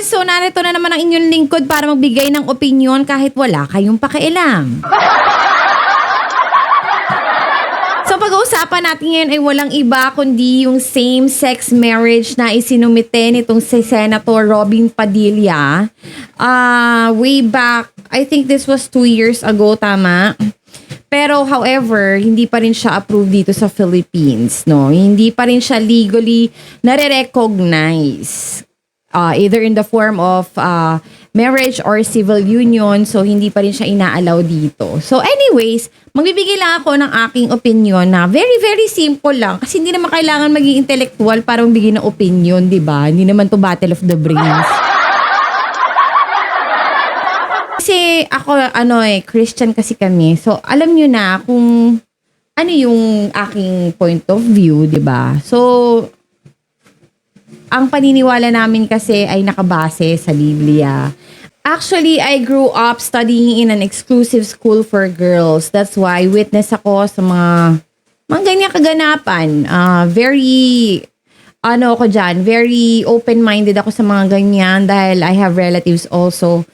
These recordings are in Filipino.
So narito na naman ang inyong lingkod para magbigay ng opinyon kahit wala kayong pakialam. So pag-uusapan natin ngayon ay walang iba kundi yung same-sex marriage na isinumite nitong si Senator Robin Padilla. Way back, I think this was 2 years ago, tama? Pero however, hindi pa rin siya approved dito sa Philippines, no? Hindi pa rin siya legally nare-recognize. Either in the form of marriage or civil union. So, hindi pa rin siya ina-allow dito. So, anyways, magbibigay lang ako ng aking opinion na very, very simple lang. Kasi hindi naman kailangan maging intellectual para magbigay ng opinion, di ba? Hindi naman to battle of the brains. Kasi ako, Christian kasi kami. So, alam nyo na kung ano yung aking point of view, di ba? So, ang paniniwala namin kasi ay nakabase sa Biblia. Actually, I grew up studying in an exclusive school for girls. That's why witness ako sa mga ganyang kaganapan. Very open-minded ako sa mga ganyan dahil I have relatives also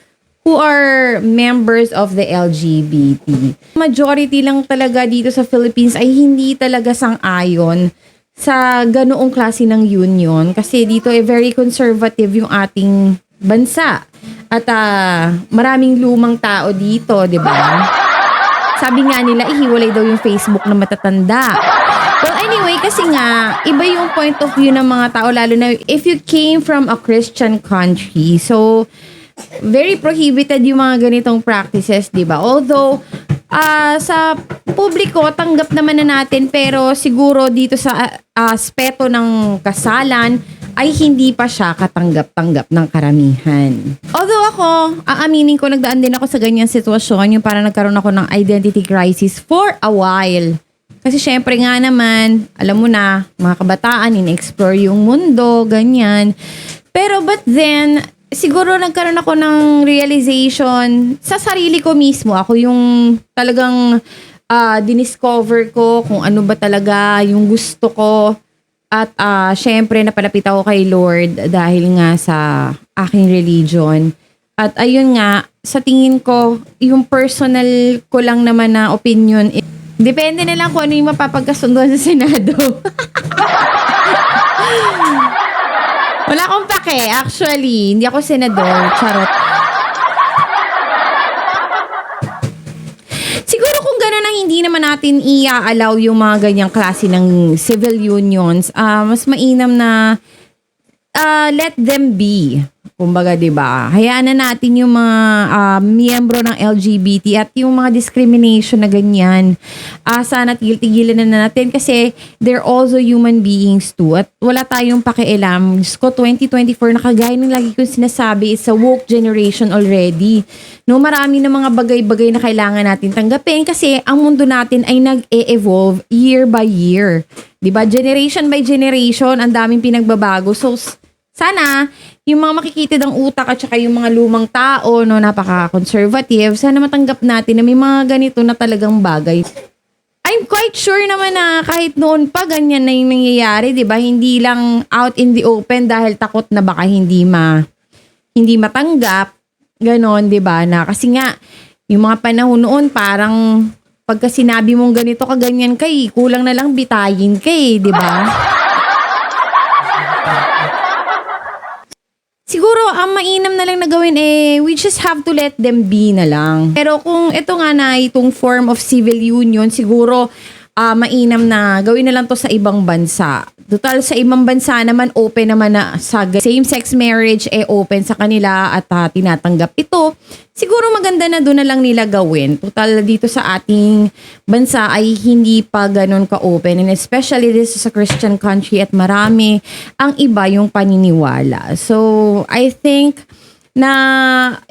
who are members of the LGBT. Majority lang talaga dito sa Philippines ay hindi talaga sang-ayon sa ganoong klase ng union kasi dito ay very conservative yung ating bansa. At maraming lumang tao dito, di ba? Sabi nga nila, ihiwalay daw yung Facebook na matatanda. Well, anyway, kasi nga, iba yung point of view ng mga tao, lalo na if you came from a Christian country. So, very prohibited yung mga ganitong practices, di ba? Although, sa publiko, tanggap naman na natin, pero siguro dito sa aspeto ng kasalan, ay hindi pa siya katanggap-tanggap ng karamihan. Although ako, aaminin ko, nagdaan din ako sa ganyang sitwasyon, yung parang nagkaroon ako ng identity crisis for a while. Kasi syempre nga naman, alam mo na, mga kabataan, in-explore yung mundo, ganyan. Pero but then, siguro nagkaroon ako ng realization sa sarili ko mismo. Ako yung talagang diniscover ko kung ano ba talaga yung gusto ko. At syempre napalapit ako kay Lord dahil nga sa aking religion. At ayun nga, sa tingin ko, yung personal ko lang naman na opinion, depende na lang kung ano yung mapapagkasunduan sa Senado. Wala akong pake, actually. Hindi ako senador. Charot. Siguro kung gano'n na hindi naman natin i-allow yung mga ganyang klase ng civil unions, mas mainam na let them be. Kumbaga, di ba? Hayaan na natin yung mga miyembro ng LGBT at yung mga discrimination na ganyan. Sana tigil-tigilan na natin kasi they're also human beings too. At wala tayong pakialam. Ko 2024 na kagaya ng lagi kong sinasabi, it's a woke generation already. No, marami na mga bagay-bagay na kailangan natin tanggapin kasi ang mundo natin ay nag-e-evolve year by year. Di ba? Generation by generation, ang daming pinagbabago. So, sana, yung mga makikitid ang utak at saka yung mga lumang tao, no, napaka-conservative, sana matanggap natin na may mga ganito na talagang bagay. I'm quite sure naman na kahit noon pa ganyan na yung nangyayari, di ba? Hindi lang out in the open dahil takot na baka hindi matanggap. Ganon, di ba? Na kasi nga, yung mga panahon noon parang pagka sinabi mong ganito kaganyan kay, kulang na lang bitayin kay, di ba? Siguro, ang mainam na lang na gawin we just have to let them be na lang. Pero kung ito nga na itong form of civil union, siguro mainam na gawin na lang to sa ibang bansa. Total, sa ibang bansa naman, open naman na sa same-sex marriage, open sa kanila at tinatanggap ito. Siguro maganda na doon na lang nila gawin. Total, dito sa ating bansa ay hindi pa ganun ka-open. And especially this is a Christian country at marami ang iba yung paniniwala. So, I think na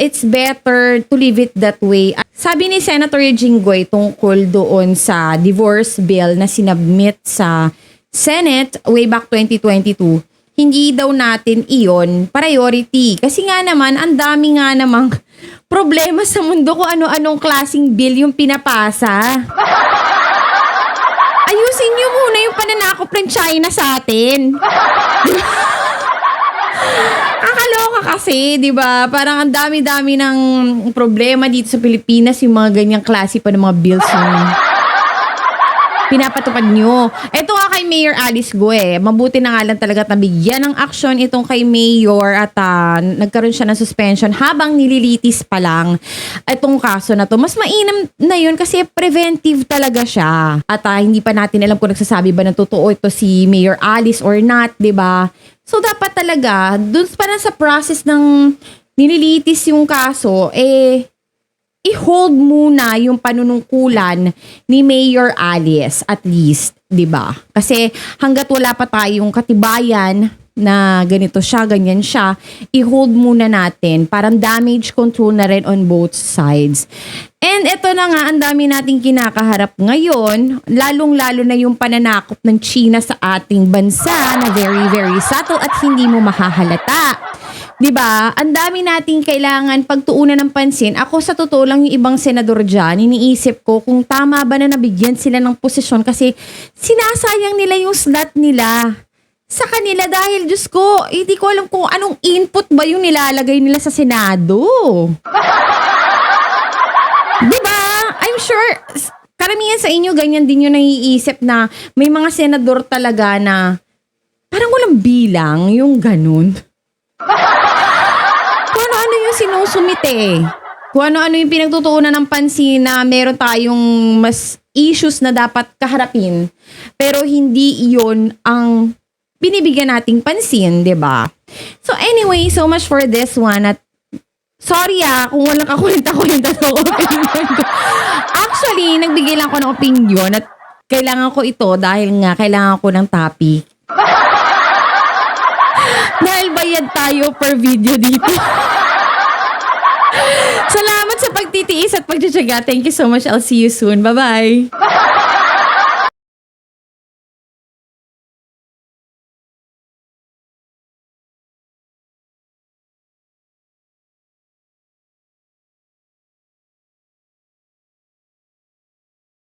it's better to leave it that way. Sabi ni Senator Jinggoy tungkol doon sa divorce bill na sinubmit sa Senate way back 2022, hindi daw natin iyon priority. Kasi nga naman, ang dami nga namang problema sa mundo kung ano-anong klaseng bill yung pinapasa. Ayusin nyo muna yung pananakop ng China sa atin. Kakaloka Kasi, di ba, parang ang dami-dami ng problema dito sa Pilipinas, yung mga ganyang klase pa ng mga bills yung pinapatupad nyo. Ito nga kay Mayor Alice Go mabuti na nga lang talaga nabigyan ng aksyon itong kay Mayor at nagkaroon siya ng suspension habang nililitis pa lang itong kaso na to. Mas mainam na yun kasi preventive talaga siya. At hindi pa natin alam kung nagsasabi ba ng totoo ito si Mayor Alice or not, di ba? So dapat talaga, dun pa na sa process ng nililitis yung kaso, i-hold muna yung panunungkulan ni Mayor Alice at least, 'di ba? Kasi hangga't wala pa tayong katibayan na ganito siya, ganyan siya, i-hold muna natin. Parang damage control na rin on both sides. And ito na nga, ang dami nating kinakaharap ngayon, lalong-lalo na yung pananakop ng China sa ating bansa na very, very subtle at hindi mo mahahalata. 'Di ba? Ang dami nating kailangan pagtuunan ng pansin. Ako sa totoo lang yung ibang senador diyan, iniisip ko kung tama ba na nabigyan sila ng posisyon kasi sinasayang nila yung slot nila sa kanila dahil Diyos ko, hindi ko alam kung anong input ba yung nilalagay nila sa Senado. 'Di ba? I'm sure karamihan sa inyo ganyan din yung naiisip na may mga senador talaga na parang walang bilang yung ganun. Kung ano-ano yung sinusumite. Kung ano-ano yung pinagtutuunan ng pansin na meron tayong mas issues na dapat kaharapin. Pero hindi iyon ang binibigyan nating pansin, di ba? So anyway, so much for this one. At sorry kung walang kakwenta-kwenta ng opinion ko. Actually, nagbigay lang ako ng opinion at kailangan ko ito dahil nga kailangan ko ng topic. Dahil bayad tayo per video dito. Salamat sa pagtitiis at pagtsatsaga. Thank you so much. I'll see you soon. Bye-bye.